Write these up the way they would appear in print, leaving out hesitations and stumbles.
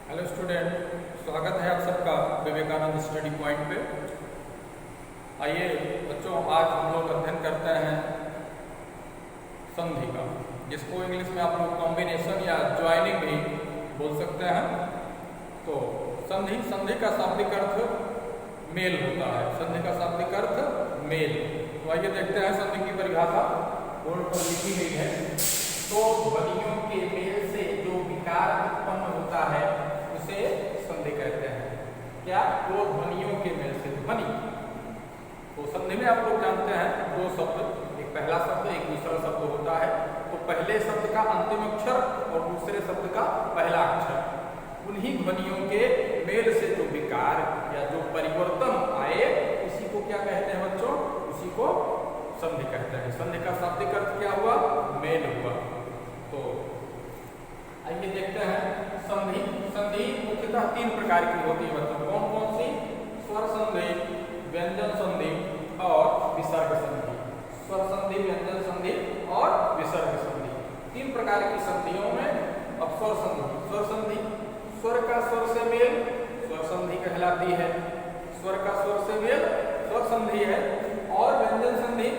Hello student, स्वागत है आप सबका विवेकानंद स्टडी पॉइंट पे। आइए बच्चों, आज हम लोग अध्ययन करते हैं संधि का, जिसको इंग्लिश में आप लोग कॉम्बिनेशन या ज्वाइनिंग भी बोल सकते हैं। तो संधि का शाब्दिक अर्थ मेल होता है। संधि का शाब्दिक अर्थ मेल। तो आइए देखते हैं संधि की परिभाषा बोर्ड पर लिखी गई है। तो ध्वनियों के मेल से जो विकार उत्पन्न होता है उसे संधि कहते हैं। क्या? दो ध्वनियों के मेल से ध्वनि। तो संधि में आप लोग जानते हैं दो शब्द, एक पहला शब्द एक दूसरा शब्द होता है। तो पहले शब्द का अंतिम अक्षर और दूसरे शब्द का पहला अक्षर, उन्हीं ध्वनियों के मेल से जो विकार या जो परिवर्तन आए उसी को क्या कहते हैं बच्चों? उसी को संधि कहते हैं। संधि का शाब्दिक अर्थ क्या हुआ? मेल हुआ। तो आइए देखते हैं संधि। संधि मुख्यतः तीन प्रकार की होती है बच्चों। कौन कौन सी? स्वर संधि, व्यंजन संधि और विसर्ग संधि। स्वर संधि, व्यंजन संधि और विसर्ग संधि, तीन प्रकार की संधियों में। अब स्वर संधि। स्वर संधि, स्वर का स्वर से मेल स्वर संधि कहलाती है। स्वर का स्वर से मेल स्वर संधि है। और व्यंजन संधि,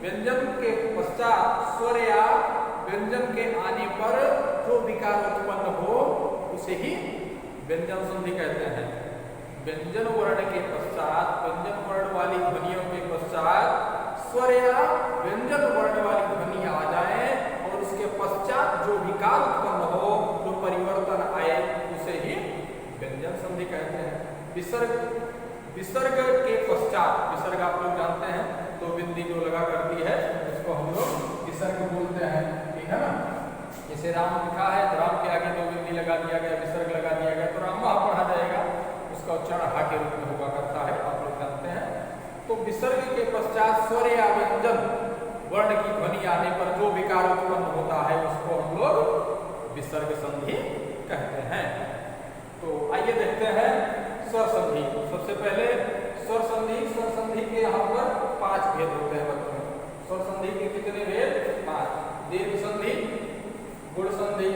व्यंजन के पश्चात स्वर या व्यंजन के आने पर जो विकार उत्पन्न हो उसे ही व्यंजन संधि कहते हैं। व्यंजन वर्ण के पश्चात, व्यंजन वर्ण वाली ध्वनियों के पश्चात स्वर या व्यंजन वर्ण वाली ध्वनि आ जाए और उसके पश्चात जो विकार उत्पन्न हो, जो परिवर्तन आए उसे ही व्यंजन संधि कहते हैं। विसर्ग के पश्चात, विसर्ग आप लोग जानते हैं, तो बिंदी जो लगा करती है उसको हम लोग विसर्ग बोलते हैं, ठीक है ना। जैसे राम लिखा है तो राम के आगे दो बिंदी लगा दिया गया, विसर्ग लगा दिया गया, तो राम वहां पढ़ा जाएगा, उसका उच्चारण हा के रूप में हुआ करता है, आप लोग जानते हैं। तो विसर्ग के पश्चात स्वर या व्यंजन वर्ण की ध्वनि आने पर जो विकार उत्पन्न होता है उसको हम लोग विसर्ग संधि कहते हैं। तो आइए देखते हैं स्वर संधि। सबसे पहले स्वर संधि। स्वर संधि के यहाँ पर 5 भेद होते हैं बच्चों। स्वर संधि के कितने भेद? 5। दीर्घ संधि, गुण संधि,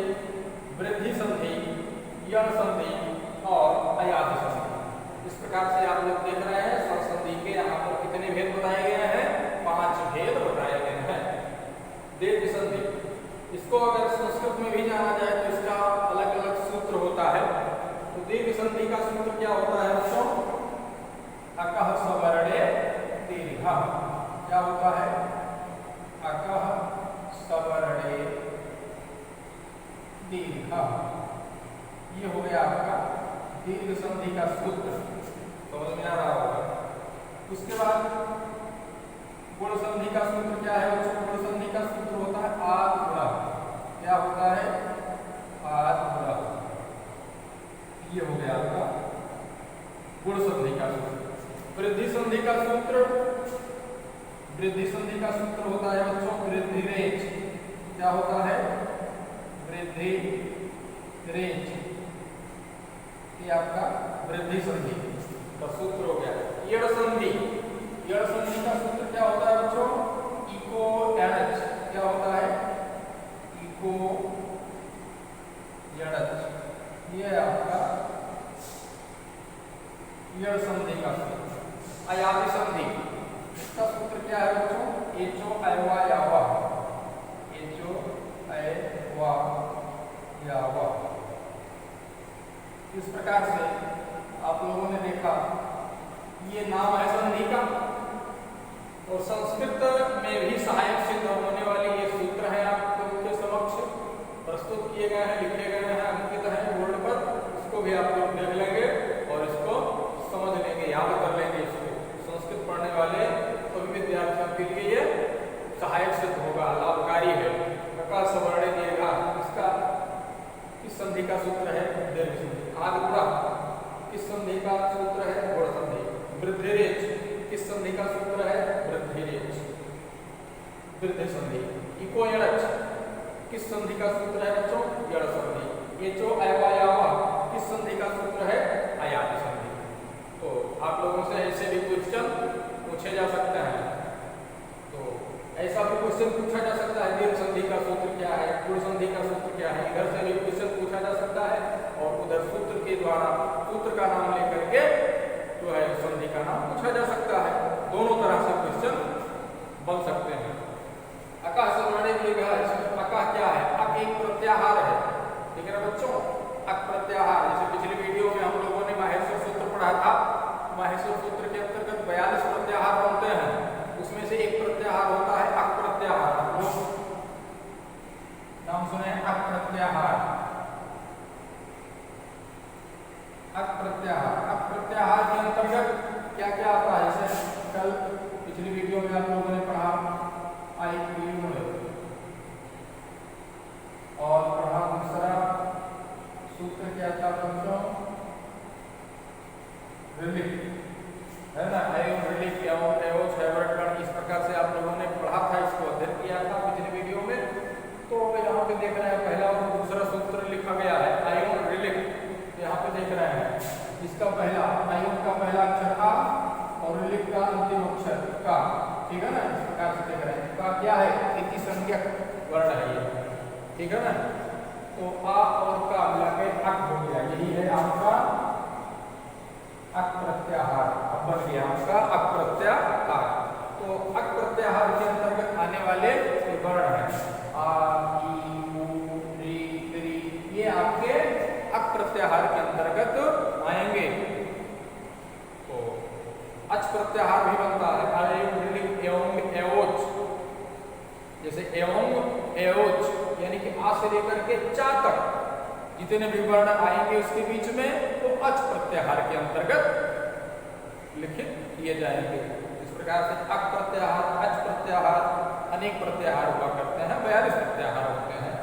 वृद्धि संधि, यण संधि और अयाधि संधि। इस प्रकार से आप लोग देख रहे हैं स्वर संधि के यहाँ पर कितने भेद बताए गए हैं? 5 भेद बताए गए हैं। दीर्घ संधि, इसको अगर संस्कृत में भी जाना जाए तो इसका अलग अलग सूत्र होता है। तो दीर्घ संधि का सूत्र क्या होता है बच्चों? अकः सवर्णे दीर्घः। क्या होता है? अकः सवर्णे दीर्घः। ये हो गया आपका दीर्घ संधि का सूत्र, समझ में आ रहा होगा। उसके बाद गुण संधि का सूत्र क्या है बच्चों? गुण संधि का सूत्र होता है आद गुणा। क्या होता है? आद गुणा। ये हो गया आपका गुण संधि का सूत्र। वृद्धि संधि का सूत्र, वृद्धि संधि का सूत्र होता है बच्चों वृद्धि रेच। क्या होता है? वृद्धि रेच। ये आपका वृद्धि संधि का सूत्र हो गया। यण संधि, यण संधि का सूत्र क्या होता है बच्चों? इको एच। क्या होता है? इको एच। ये आपका यण संधि का सूत्र। अयाधि संधि, इसका सूत्र क्या है बच्चों? एचो अयवा यावा। एचो अयवा यावा। इस प्रकार से आप लोगों ने देखा ये नाम है संधि का। और संस्कृत में भी सहायक सिद्ध होने वाली ये सूत्र है आपके समक्ष प्रस्तुत किए गए हैं, लिखे गए हैं, अंकित है बोर्ड पर। इसको भी आप लोग देख लेंगे और इसको समझ लेंगे, याद कर लेंगे। इसको संस्कृत पढ़ने वाले सभी विद्यार्थियों के लिए ये सहायक सिद्ध होगा, लाभकारी है। अकः सवर्णे दीर्घः, इसका किस संधि का सूत्र है? दीर्घ संधि। आद गुणा किस संधि का सूत्र है? गुण संधि। वृद्धि रेच किस संधि का सूत्र है? वृद्धि रेच, वृद्धि संधि। इको एच किस संधि का सूत्र है बच्चों? यण संधि। एचो अयवा यावा किस संधि का सूत्र है? अयाधि संधि। तो आप लोगों से ऐसे भी क्वेश्चन पूछे जा सकते हैं। तो ऐसा भी क्वेश्चन पूछा जा सकता है, दीर्घ संधि का सूत्र क्या है, गुण संधि का सूत्र क्या है, इधर से भी क्वेश्चन पूछा जा सकता है और उधर सूत्र द्वारा सूत्र का नाम लेकर के जो है संधि का नाम पूछा जा सकता है। दोनों तरह से क्वेश्चन बन सकते हैं। अका सर्वनाम लिखा है, इसमें अका क्या है? अक एक प्रत्याहार है, ठीक है ना बच्चों? अक प्रत्याहार, जैसे पिछली वीडियो में हम लोगों ने माहेश्वर सूत्र पढ़ा था। माहेश्वर सूत्र के अंतर्गत 42 प्रत्याहार बनते हैं, उसमें से एक प्रत्याहार होता है अक प्रत्याहार। आप लोग नाम सुने अक प्रत्याहार। अक प्रत्याहार, अक प्रत्याहार के अंतर्गत क्या क्या आता है? जैसे कल पिछली वीडियो में आप लोगों ने पढ़ा आई और पढ़ा दूसरा सूत्र क्या था बच्चों? रिलिक, है ना? आयन रिलिक एवोच हैवर्टन, इस प्रकार से आप लोगों ने पढ़ा था, इसको अध्ययन किया था पिछली वीडियो में। तो यहाँ पे देख रहे हैं पहला और दूसरा सूत्र लिखा गया है आयन रिलिक। यहाँ पे देख रहे हैं इसका पहला आयन का पहला अक्षर आ और रिलिक का अंतिम अक्षर का, ठीक है ना? इस प्रकार से देख रहे हैं का क्या है? इति संज्ञक वर्ण है ये, ठीक है ना? तो आ और का मिला के अक हो गया, यही है आपका अक प्रत्याहार। अब बन गया आपका अक प्रत्याहार। तो अक प्रत्याहार के अंतर्गत आने वाले वर्ण हैं आ ई उ री री, ये आपके अक प्रत्याहार के अंतर्गत आएंगे। तो अच प्रत्याहार भी बनता है आयन रिलिक एवं एवोच, जैसे एवं एवोच यानी कि आ से लेकर के चा तक जितने भी वर्ण आएंगे उसके बीच में तो अच प्रत्याहार के अंतर्गत लिखित किए जाएंगे। इस प्रकार से अक प्रत्याहार, अच प्रत्याहार, अनेक प्रत्याहार हुआ करते हैं, 42 प्रत्याहार होते हैं।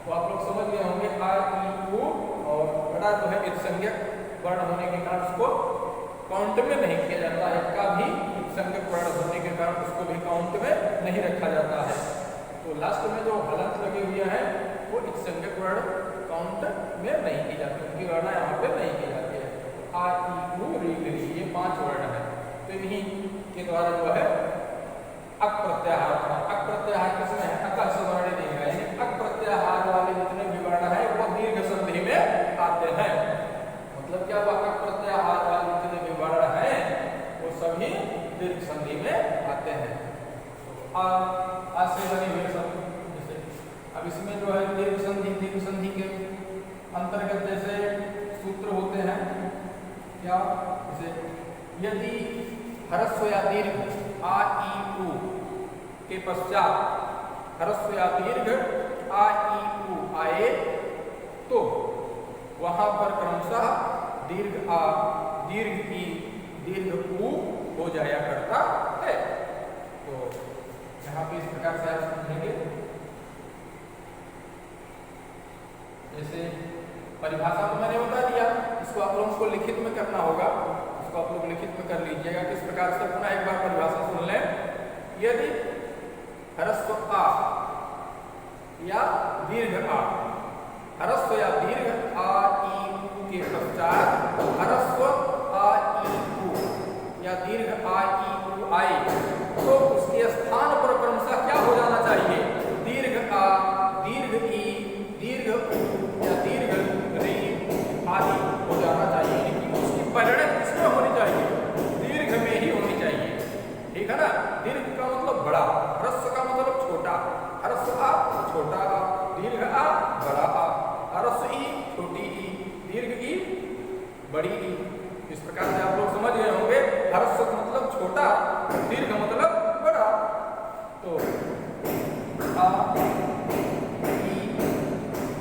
तो आप लोग समझ गए होंगे आ ई उ और बड़ा जो है इस संज्ञक वर्ण होने के कारण उसको काउंट में नहीं किया जाता है, का भी संज्ञक वर्ण होने के कारण उसको भी काउंट में नहीं रखा जाता है। तो लास्ट में जो हलंत लगे हुए हैं वो इस संज्ञक वर्ण काउंट में नहीं की जाती, उनकी गणना यहाँ पे नहीं की जाती है। आ ई उ री री, ये 5 वर्ण है। तो इन्हीं के द्वारा जो है अक प्रत्याहार, अक प्रत्याहार किसमें है? अक सवर्ण देगा, यानी अक प्रत्याहार वाले जितने भी वर्ण है वो दीर्घ संधि में आते हैं। मतलब क्या हुआ? अक प्रत्याहार वाले जितने भी वर्ण है वो सभी दीर्घ संधि में आते हैं। तो आ से बनी हुई शब्द, जैसे अब इसमें जो है दीर्घ संधि के अंतर्गत जैसे सूत्र होते हैं क्या? जैसे यदि ह्रस्व या दीर्घ आ ई उ के पश्चात ह्रस्व या दीर्घ आ ई उ आए तो वहां पर क्रमशः दीर्घ आ, दीर्घ ई, दीर्घ उ हो जाया करता है। तो यहाँ पे इस प्रकार से आप समझेंगे। जैसे परिभाषा तो मैंने बता दिया, इसको आप लोगों को लिखित में करना होगा, इसको आप लोग लिखित में कर लीजिएगा। किस प्रकार से? अपना एक बार परिभाषा सुन लें। यदि ह्रस्व आ या दीर्घ आ, ह्रस्व या दीर्घ आ ई उ के पश्चात ह्रस्व आ ई उ या दीर्घ आ ई उ आए तो उसके स्थान पर क्रमशः क्या हो जाना चाहिए? दीर्घ आ, दीर्घ ई, दीर्घ उ या दीर्घ री आदि हो जाना चाहिए। लेकिन उसकी परिणति किसमें होनी चाहिए? दीर्घ में ही होनी चाहिए, ठीक है ना? दीर्घ का मतलब बड़ा, ह्रस्व का मतलब छोटा, ह्रस्व आ छोटा आ, दीर्घ आ बड़ा आ, ह्रस्व ई छोटी ई, दीर्घ ई बड़ी ई। इस प्रकार से आप लोग समझ गए होंगे। ह्रस्व का मतलब छोटा, दीर्घ मतलब बड़ा। तो आ ई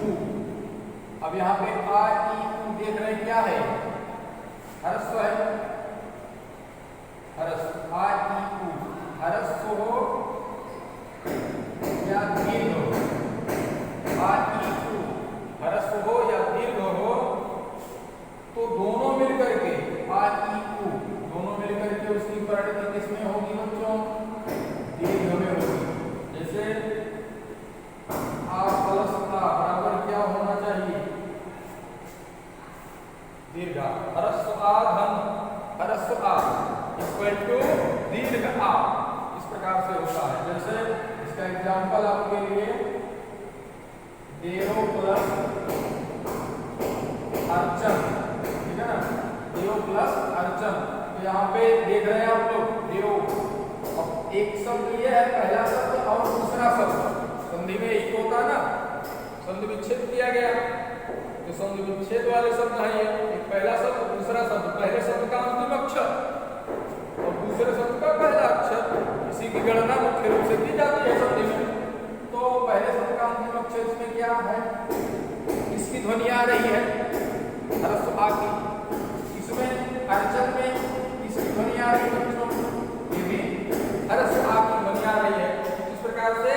उ, अब यहाँ पे आ ई उ देख रहे हैं क्या है? ह्रस्व है, ह्रस्व आ ई उ, ह्रस्व हो या दीर्घ हो? आ ई उ ह्रस्व हो या दीर्घ हो तो दोनों मिलकर के आ ई उ, दोनों मिलकर के उसकी परिणति किसमें होगी बच्चों? दीर्घ में होगी। जैसे आ प्लस आ बराबर क्या होना चाहिए? दीर्घ आ, ह्रस्व आ धन ह्रस्व आ इक्वल टू दीर्घ आ, इस प्रकार से होता है। जैसे इसका एग्जांपल आपके लिए देव प्लस अर्चन प्लस अर्चन। तो यहाँ पे देख रहे हैं आप लोग देव। अब एक शब्द ये है पहला शब्द और दूसरा शब्द, संधि में एक होता है ना, संधि विच्छेद किया गया तो संधि विच्छेद वाले शब्द है ये। एक पहला शब्द दूसरा शब्द, पहले शब्द का अंतिम अक्षर और दूसरे शब्द का पहला अक्षर, इसी की गणना मुख्य रूप से की जाती है संधि में। तो पहले शब्द का अंतिम अक्षर इसमें क्या है, इसकी ध्वनि आ रही है ह्रस्व आ की, इसमें अर्चन में इसकी ध्वनि आ रही है बच्चों, ये भी ह्रस्व आ की ध्वनि आ रही है। इस प्रकार से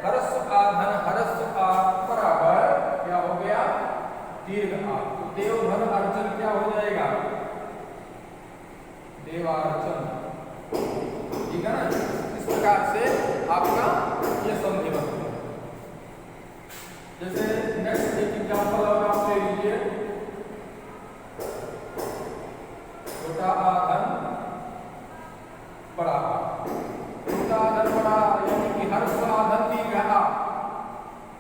ह्रस्व आ धन ह्रस्व आ बराबर क्या हो गया, दीर्घ आ। तो देव धन अर्चन क्या हो जाएगा, देवार्चन, ठीक है ना। इस प्रकार से आपका ये संधि बनती है। जैसे नेक्स्ट एक एग्जांपल और आप ले लीजिए, छोटा आ धन बड़ा आ, छोटा आ धन बड़ा यानी कि ह्रस्व आ धन दीर्घ आ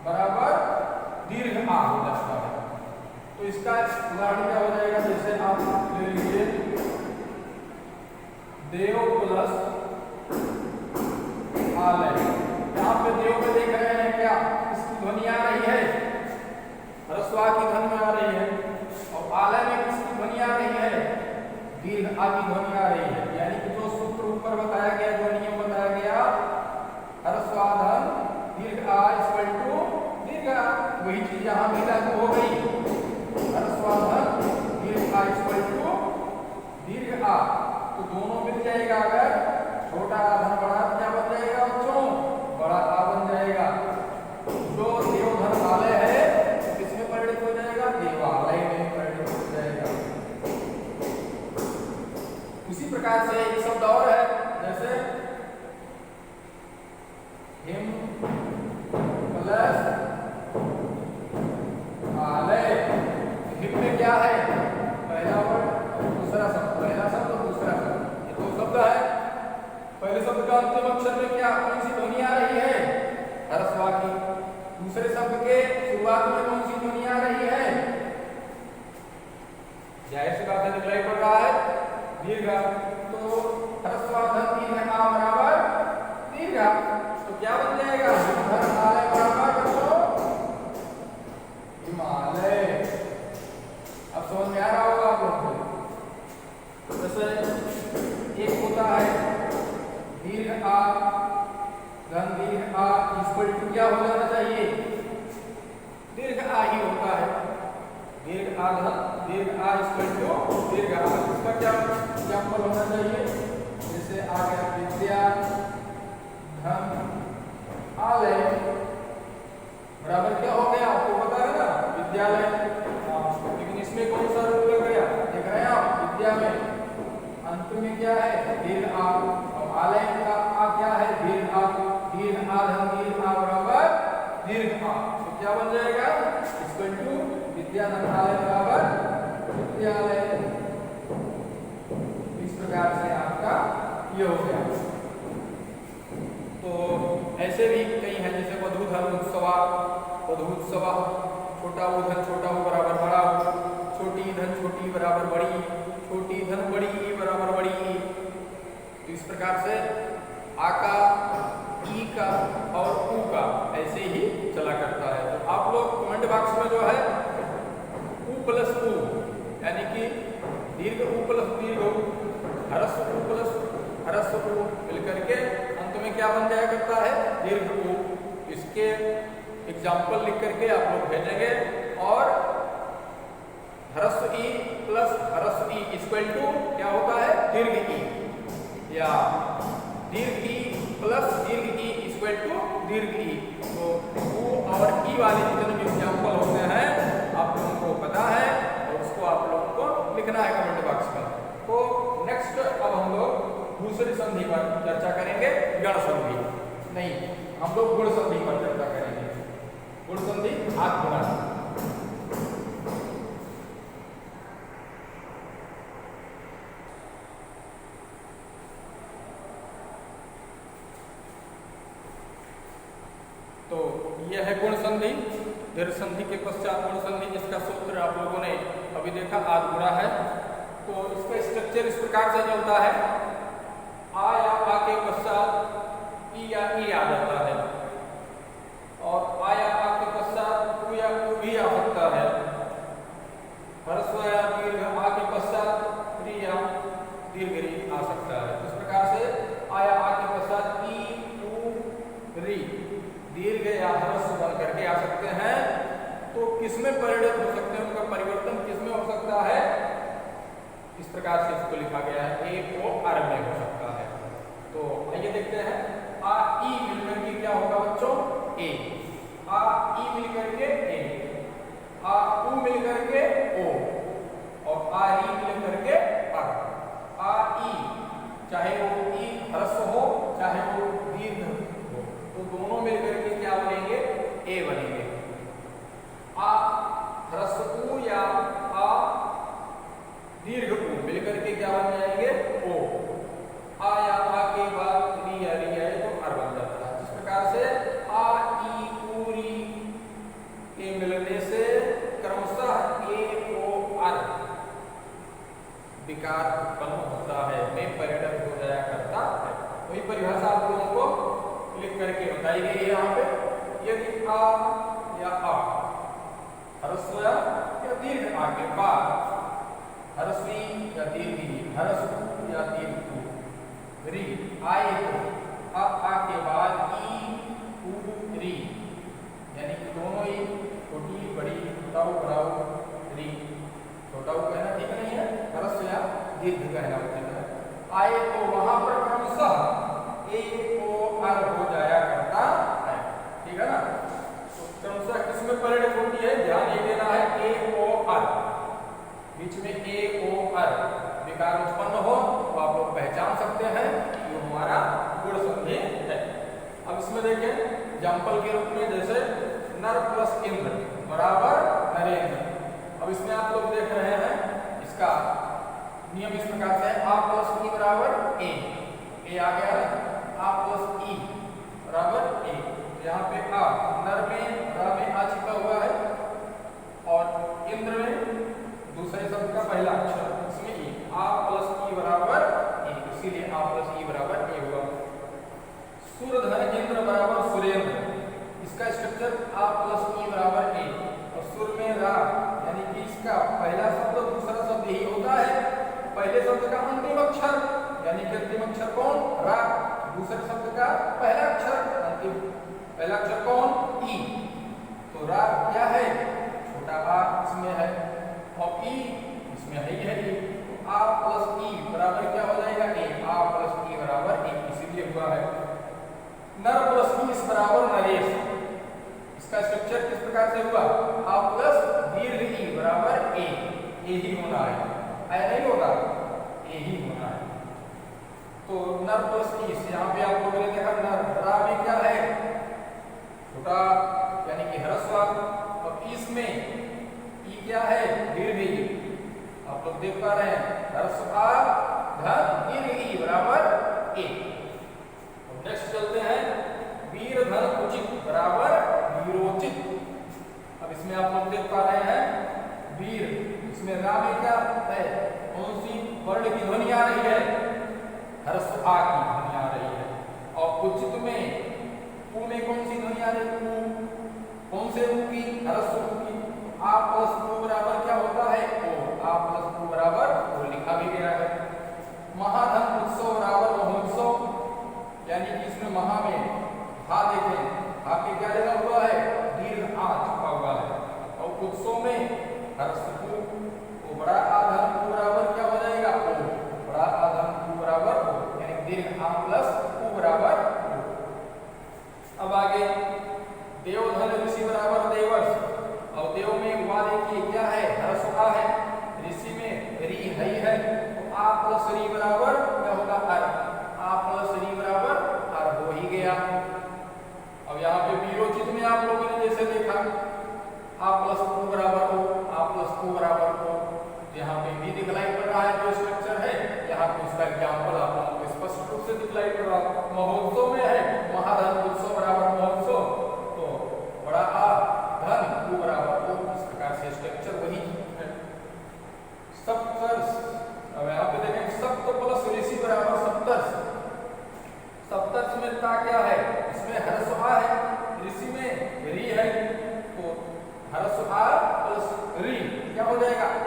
बराबर दीर्घ आ हो जाता है। तो इसका उदाहरण क्या हो जाएगा, जैसे आप ले लीजिए देव प्लस आलय। यहाँ पे देव में देख रहे हैं क्या, इसकी ध्वनि आ रही है, ह्रस्व आ की ध्वनि आ रही है, और आलय में किसकी ध्वनि आ रही है, दीर्घ आ की ध्वनि आ रही है। यानी कि जो सूत्र ऊपर बताया गया, जो नियम बताया गया, ह्रस्व आ धन दीर्घ आ इक्वल टू दीर्घ आ, वही चीज यहाँ भी लागू हो गई। ह्रस्व आ धन दीर्घ आ इक्वल टू दीर्घ आ, तो दोनों मिल जाएगा। अगर छोटा आ धन बड़ा क्या बन जाएगा बच्चों, बड़ा आ बन जाएगा। जो देव धन आलय है किसमें परिणत हो जाएगा, देवालय में परिणत हो जाएगा। उसी प्रकार से एक शब्द और है, जैसे हिम प्लस आलय। हिम में क्या है, पहला वर्ड दूसरा शब्द, पहला शब्द और दूसरा शब्द, ये दो शब्द है। पहले शब्द का अंतिम अक्षर में क्या कौन सी ध्वनि आ रही है, ह्रस्व आ की। दूसरे शब्द के शुरुआत में कौन सी ध्वनि आ रही है, जाहिर सी बात है दिखाई पड़ रहा है, दीर्घ। तो ह्रस्व आ धन दीर्घ आ बराबर दीर्घ आ, तो क्या बन जाएगा, धन आलय बराबर हिमालय। अब समझ में आ रहा होगा आप लोगों को। जैसे एक होता है दीर्घ आ धन दीर्घ आ इक्वल टू क्या हो जाना चाहिए, दीर्घ आ ही होता है। दीर्घ आ धन दीर्घ आ इक्वल टू दीर्घ आ, इसका क्या एग्जाम्पल होना चाहिए, जैसे आ गया विद्या धन आलय बराबर क्या हो गया, आपको पता है ना, विद्यालय। लेकिन इसमें कौन सा रूप लग गया, देख रहे हैं आप, विद्या में अंत में क्या है, दीर्घ आ, और आलय का आ क्या है, दीर्घ आ। दीर्घ आ धन दीर्घ आ बराबर दीर्घ आ, तो क्या बन जाएगा, इक्वल टू विद्या धन आलय बराबर विद्यालय। इस प्रकार से आपका ये हो गया। तो ऐसे भी कई हैं, जैसे वधू धन उत्सवा, वधू उत्सवा, छोटा ऊ धन छोटा ऊ बराबर बड़ा ऊ, छोटी धन छोटी बराबर बड़ी, छोटी धन बड़ी ई बराबर बड़ी ई। तो इस प्रकार से आ का, ई का और ऊ का ऐसे ही चला करता है। तो आप लोग कमेंट बॉक्स में जो है ऊ प्लस ऊ यानी कि दीर्घ ऊ प्लस दीर्घ ऊ, ह्रस्व ऊ प्लस ह्रस्व ऊ मिलकर के अंत में क्या बन जाया करता है, दीर्घ ऊ। इसके एग्जाम्पल लिख करके आप लोग भेजेंगे। और ह्रस्व ई प्लस ह्रस्व ई इक्वल टू क्या होता है, दीर्घ ई, या दीर्घ ई प्लस दीर्घ ई इक्वल टू दीर्घ ई। तो ऊ और ई वाले जितने भी एग्जाम्पल होते हैं आप लोगों को पता है, और उसको आप लोगों को लिखना है कमेंट बॉक्स में। तो नेक्स्ट अब हम लोग दूसरी संधि पर चर्चा करेंगे, गण संधि नहीं, हम लोग गुण संधि पर चर्चा करेंगे। गुण संधि हाथ गुणा। तो यह है गुण संधि। दीर्घ संधि के पश्चात गुण संधि, जिसका सूत्र आप लोगों ने अभी देखा, आद गुणा है। तो इसका स्ट्रक्चर इस प्रकार से चलता है, आ या आ के पश्चात ई या ई आ जाता है, और आ या आ के पश्चात उ या उ भी आ सकता है, ह्रस्व या दीर्घ आ के पश्चात री या दीर्घ री आ सकता है। इस प्रकार से आ या आ के पश्चात ई उ री दीर्घ या ह्रस्व बन करके आ सकते हैं। तो किसमें परिणत हो सकते हैं, उनका परिवर्तन किसमें हो सकता है, इस प्रकार से इसको लिखा गया है, ए ओ आर में हो सकता है। तो आइए देखते हैं, आ ई मिलकर के क्या होगा बच्चों, ए, आ ई मिलकर के ए, आ उ मिलकर के ओ, और आ ई मिलकर के आर। आ ई चाहे वो ई ह्रस्व हो चाहे वो दीर्घ हो, तो दोनों मिलकर के क्या बनेंगे, ए बनेंगे। आ ह्रस्व उ या आ दीर्घ उ मिलकर के क्या बन जाएंगे, ओ। आ या आ के बाद री या आए तो आर बन जाता है। इस प्रकार से आ ई उ री के मिलने से क्रमशः ए ओ आर विकार उत्पन्न होता है, में परिणत हो जाया करता है। वही परिभाषा आप लोगों को लिख करके बताई गई है यहाँ पे। यदि आ या आ ह्रस्व या दीर्घ आ के बाद ह्रस्वी या दीर्घी, ह्रस्व या दीर्घ री आए तो आ के बाद ई उ री, यानी कि दोनों ही छोटी बड़ी छोटा बड़ा री, छोटा कहना ठीक नहीं है, ह्रस्व या दीर्घ कहना उचित है। आए तो वहां पर क्रमशः ए ओ आर हो जाया करता है, ठीक है ना। तो क्रमशः किसमें परिणत होती है, ध्यान ये देना है, ए ओ आर, बीच में ए ओ आर विकार उत्पन्न हो तो आप लोग पहचान सकते हैं ये हमारा गुण संधि है। अब इसमें देखें एग्जाम्पल के रूप में, जैसे नर प्लस इंद्र बराबर नरेंद्र। अब इसमें आप लोग देख रहे हैं इसका नियम इस प्रकार से, आ प्लस ई बराबर ए आ गया है, आ प्लस ई बराबर ए। यहाँ पे आ नर में रा में आ छिपा हुआ है, और इंद्र में दूसरे शब्द का पहला अक्षर, इसमें ई, आ प्लस ई बराबर ए, इसीलिए आ प्लस ई बराबर ए हुआ। सूर्यधन इंद्र बराबर सुरेंद्र, इसका स्ट्रक्चर आ प्लस ई बराबर ए, और सुर में रा, यानी कि इसका पहला शब्द दूसरा शब्द यही होता है, पहले शब्द का अंतिम अक्षर, यानी कि अंतिम अक्षर कौन, रा, दूसरे शब्द का पहला अक्षर अंतिम, पहला अक्षर कौन, ई। तो रा क्या है, छोटा आ इसमें है, और ई इसमें है ही है ई। तो आ प्लस ई बराबर क्या हो जाएगा, ए, आ प्लस ई बराबर ए, इसीलिए हुआ है। नर प्लस ई इस बराबर नरेश, इसका स्ट्रक्चर किस प्रकार से हुआ, आ प्लस दीर्घ ई बराबर ए, ही होना है, नहीं होगा, ए ही होना है। तो नर प्लस ई, यहाँ पे आप लोगों ने देखा नर, रा में क्या है, छोटा यानी कि ह्रस्व, और इसमें ई क्या है, दीर्घ ई, आप लोग देख पा रहे हैं, ह्रस्व आ धन दीर्घ ई बराबर ए। नेक्स्ट चलते हैं, वीर धन उचित बराबर वीरोचित। अब इसमें आप लोग देख पा रहे हैं वीर, इसमें रा में क्या है, कौन सी वर्ण की ध्वनि आ रही है, ह्रस्व आ की ध्वनि आ रही है, और उचित में उ में कौन सी ध्वनि आ रही है, उ, कौन से उ की, ह्रस्व उ की। आ प्लस उ बराबर क्या होता है, ओ, आ प्लस उ बराबर ओ लिखा भी गया है। महाधन उत्सव बराबर महोत्सव, यानी कि इसमें महा में हा देखें, हा के क्या लगा हुआ है, दीर्घ आ छुपा हुआ है, और उत्सव में ह्रस्व उ, तो बड़ा आ धन उ बराबर क्या हो जाएगा, ओ, बड़ा आ धन उ बराबर ओ, यानी दीर्घ आ प्लस उ बराबर ओ। अब आगे देवधन ऋषि बराबर देवर्ष, और देव में हुआ देखिए क्या है, ह्रस्व आ है, ऋषि में री है, तो आ प्लस री बराबर क्या होगा, आर, आ प्लस री बराबर आर हो ही गया। अब यहाँ पे वीरोचित में आप लोगों ने जैसे देखा, आ प्लस ओ बराबर हो, आ प्लस ओ बराबर हो, यहाँ पे भी दिखलाई पड़ रहा है जो स्ट्रक्चर है, यहाँ पे उसका एग्जाम्पल आप लोगों को स्पष्ट रूप से दिखलाई पड़ रहा है। महोत्सव में है महाधन उत्सव बराबर महोत्सव, तो बड़ा आ धन उ बराबर ओ, इस प्रकार से स्ट्रक्चर वही है। सप्तर्ष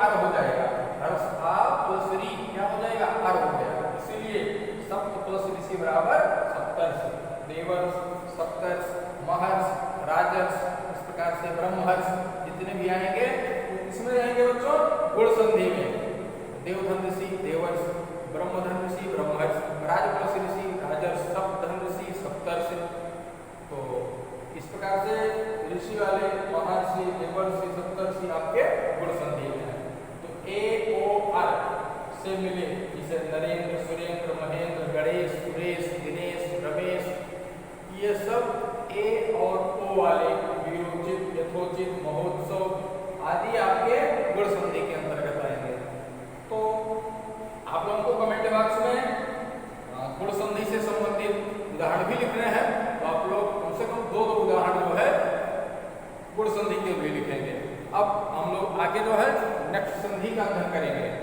अर हो जाएगा। हर्ष आ प्लस री क्या हो जाएगा, अर हो जाएगा। इसीलिए सप्त प्लस ऋषि बराबर सप्तर्षि। देवर्ष, सप्तर्ष, महर्ष, राजर्ष, इस प्रकार से ब्रह्मर्ष जितने भी आएंगे इसमें रहेंगे बच्चों गुण संधि में। देवधन ऋषि देवर्ष, ब्रह्मधन ऋषि ब्रह्मर्ष, राज प्लस ऋषि राजर्ष, सप्तधन ऋषि सप्तर्षि। तो इस प्रकार से ऋषि वाले महर्षि देवर्षि सप्तर्षि आपके गुण संधि में है। तो ए ओ आर से मिले जैसे नरेंद्र, सुरेंद्र, महेंद्र, गणेश, सुरेश, दिनेश, रमेश, ये सब ए और ओ वाले वीरोचित, यथोचित, महोत्सव आदि आपके गुण संधि के अंतर्गत आएंगे। तो आप लोगों को कमेंट बॉक्स में गुण संधि से संबंधित उदाहरण भी लिखने हैं, तो आप लोग कम से कम दो उदाहरण जो है गुण संधि के भी लिखेंगे। अब हम लोग आगे जो है नेक्स्ट संधि का अध्ययन करेंगे।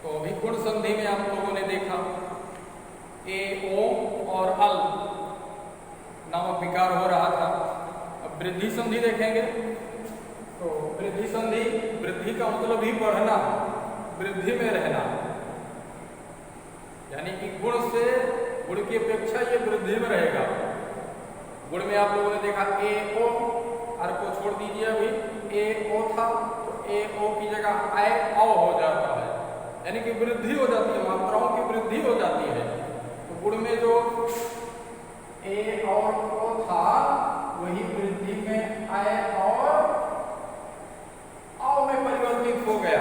तो अभी गुण संधि में आप लोगों ने देखा ए ओ और अल नामक विकार हो रहा था। अब वृद्धि संधि देखेंगे। तो वृद्धि संधि, वृद्धि का मतलब ही बढ़ना, वृद्धि में रहना, यानी कि गुण से गुण की अपेक्षा ये वृद्धि में रहेगा। गुण में आप लोगों ने देखा ए ओ, अर को छोड़ दीजिए, अभी ए ओ था तो ए ओ की जगह आय औ हो जाता है, यानी कि वृद्धि हो जाती है, मात्राओं की वृद्धि हो जाती है। तो गुण में जो ए और ओ था वही वृद्धि में आय और औ में परिवर्तित हो गया।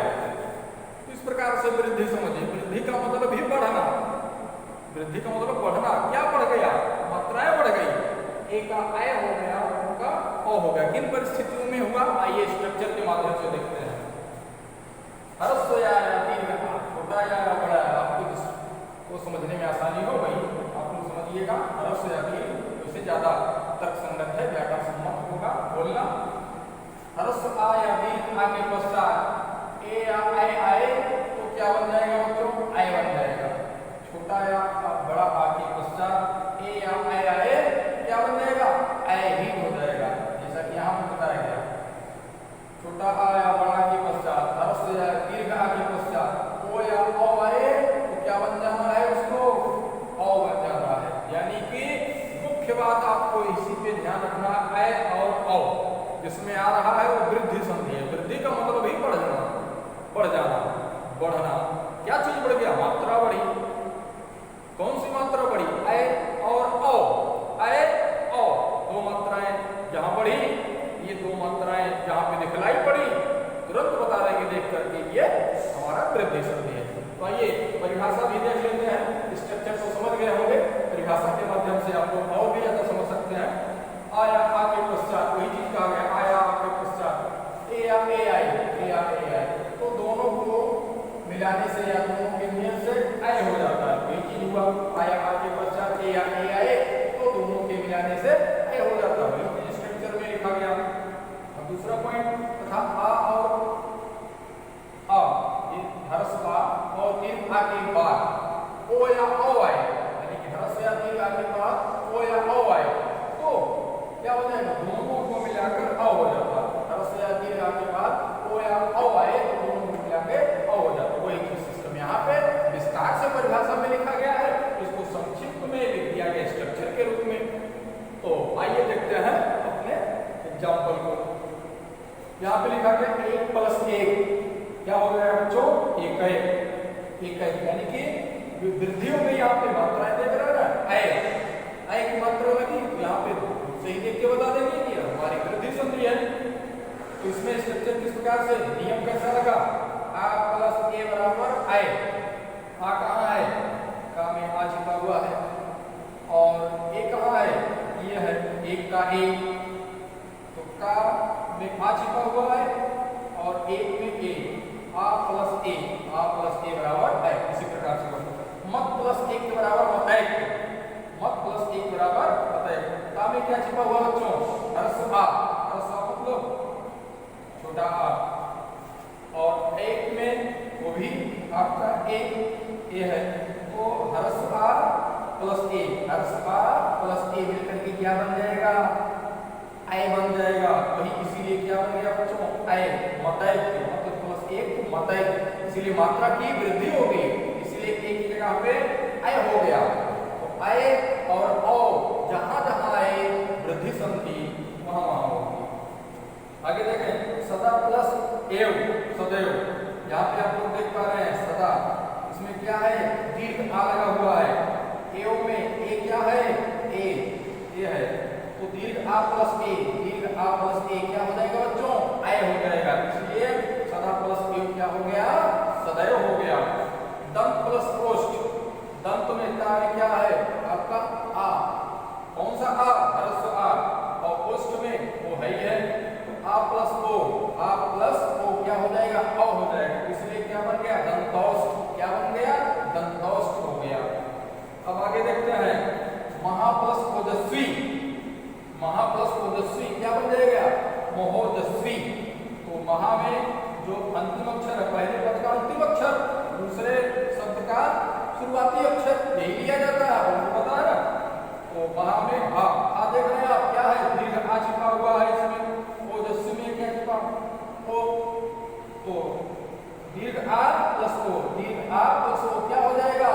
तो इस प्रकार से वृद्धि समझिए। वृद्धि का मतलब ही बढ़ना, वृद्धि का मतलब बढ़ना। क्या बढ़ गया, मात्राएं बढ़ गई। ए का आय हो गया, ओ का औ हो गया। किन परिस्थितियों में हुआ, आइए स्ट्रक्चर के माध्यम से देखते हैं। ह्रस्व या दीर्घ, छोटा या बड़ा, आपको समझने में आसानी हो भाई, आप लोग समझिएगा। ह्रस्व या दीर्घ उससे ज्यादा तर्क संगत है, व्याकरण सम्मत होगा बोलना। ह्रस्व आ या दीर्घ आ के पश्चात ए या आय आए तो क्या बन जाएगा बच्चों, आय बन जाएगा। छोटा या बड़ा आ के पश्चात ए या आय आए क्या बन जाएगा, आय ही हो जाएगा, जैसा कि यहाँ पर बताया गया। छोटा आ या बड़ा के पश्चात ह्रस्व या दीर्घ आ के पश्चात ओ या औ आए तो क्या बन जाना है, उसको औ बन जाना है। यानी कि मुख्य बात आपको इसी पे ध्यान रखना, आय और औ जिसमें आ रहा है वो वृद्धि संधि है। वृद्धि का मतलब ही बढ़ जाना, बढ़ जाना, बढ़ना। क्या चीज बढ़ गया, मात्रा बढ़ी। कौन सी मात्रा बढ़ी, आय और औ। आय औ दो मात्राएं जहां बढ़ी, ये दो मात्राएं जहां पे दिखलाई पड़ी, तुरंत बता रहे हैं देख करके ये हमारा वृद्धि संधि है। तो आइए परिभाषा भी देख लेते हैं। स्ट्रक्चर को समझ गए होंगे, परिभाषा के माध्यम से आप लोग और भी ज्यादा समझ सकते हैं। आया आ के पश्चात वही चीज कहा गया, आया आ के पश्चात ए या ए आई, ए या ए आई, तो दोनों को मिलाने से या दोनों के नियम से आय हो जाता है। वही चीज हुआ, आया आ के पश्चात ए या ए आए तो दोनों के मिलाने से आय हो जाता है। वही स्ट्रक्चर में लिखा गया। अब दूसरा पॉइंट तथा आ और आ, ये ह्रस्व आ और दीर्घ आ के बाद ओ या औ आए, यानी कि ह्रस्व या दीर्घ आ के बाद ओ या औ आए तो क्या हो जाएगा, दोनों को मिलाकर औ हो जाता है। ह्रस्व या दीर्घ आ के बाद ओ या औ आए तो दोनों को मिलाकर औ हो जाता है। वही सिस्टम यहाँ पे विस्तार से परिभाषा में लिखा गया है, इसको संक्षिप्त में लिख दिया गया स्ट्रक्चर के रूप में। तो आइए देखते हैं अपने एग्जाम्पल को। यहाँ पे लिखा गया 1 + 1 क्या हो गया बच्चों, एक है, यानी कि वृद्धियों में यहाँ पे मात्राएं देख रहे हैं ना, आय की मात्रा लगी तो यहाँ पे सही देख के बता देंगे कि हमारी वृद्धि संधि है। तो इसमें स्ट्रक्चर किस प्रकार से, नियम कैसा लगा, आ + ए बराबर आय। आ कहाँ है, का में आ छिपा हुआ है, और ए कहाँ है, ये है, एक का ए, तो का में आ छिपा हुआ है और एक में ए, आ + ए बराबर आय। इसी प्रकार से मत + 1 के बराबर मत 1, मत + 1 बराबर मत 1। का में क्या छिपा हुआ बच्चों, ह्रस्व आ, मतलब छोटा आ, और एक में वो भी आपका ए है, तो ह्रस्व आ प्लस ए, हर्ष आ प्लस ए मिलकर के क्या बन जाएगा, आय बन जाएगा। वही इसीलिए क्या बन गया बच्चों, आय, मतैक, मतलब प्लस एक तो मतैक, इसीलिए मात्रा की वृद्धि हो गई, इसलिए एक की जगह पे आय हो गया। तो आय और औ जहां जहां आय वृद्धि संधि वहां वहां होगी। आगे देखें, सदा प्लस एव, सदैव, यहाँ पे आप लोग देख पा रहे हैं सदा, इसमें क्या है, दीर्घ आ लगा हुआ है, एव में ए क्या है, ए है, तो दीर्घ आ प्लस ए, दीर्घ आ प्लस ए क्या हो जाएगा बच्चों, आय हो जाएगा, इसलिए सदा प्लस एव क्या हो गया, सदैव हो गया। दंत प्लस ओष्ठ, दंत में क्या है आपका आ, कौन सा आ, ह्रस्व आ, और ओष्ठ में वो है ही है, तो आ प्लस ओ, आ प्लस ओ क्या हो जाएगा, औ हो जाएगा, इसलिए क्या बन गया, दंतौष्ठ, क्या बन गया, दंतौष्ठ हो गया। अब आगे देखते हैं, महा प्लस ओजस्वी, महा प्लस ओजस्वी क्या बन जाएगा, महोजस्वी। तो महा में जो अंतिम अक्षर है, पहले पद का अंतिम अक्षर, दूसरे शब्द का शुरुआती अक्षर, यही लिया जाता है, आपको पता है ना। तो महा में आ देख रहे हैं आप, क्या है, दीर्घ आ छिपा हुआ है इसमें, ओजस्वी में क्या छिपा, ओ, तो दीर्घ आ प्लस ओ, दीर्घ आ प्लस ओ क्या हो जाएगा,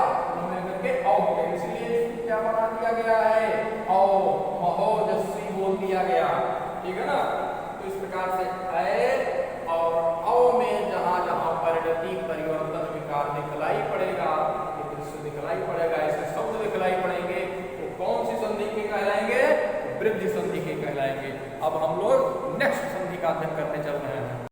करके औ हो गया, इसलिए क्या बना दिया गया है, औ, महोजस्वी बोल दिया गया, ठीक है ना। तो इस प्रकार से अ और औ में जहां जहां परिणति परिवर्तन विकार दिखलाई पड़ेगा, ये दृश्य दिखलाई पड़ेगा, ऐसे शब्द दिखलाई पड़ेंगे, तो कौन सी संधि के कहलाएंगे, वृद्धि संधि के कहलाएंगे। अब हम लोग नेक्स्ट संधि का अध्ययन करने चल रहे हैं।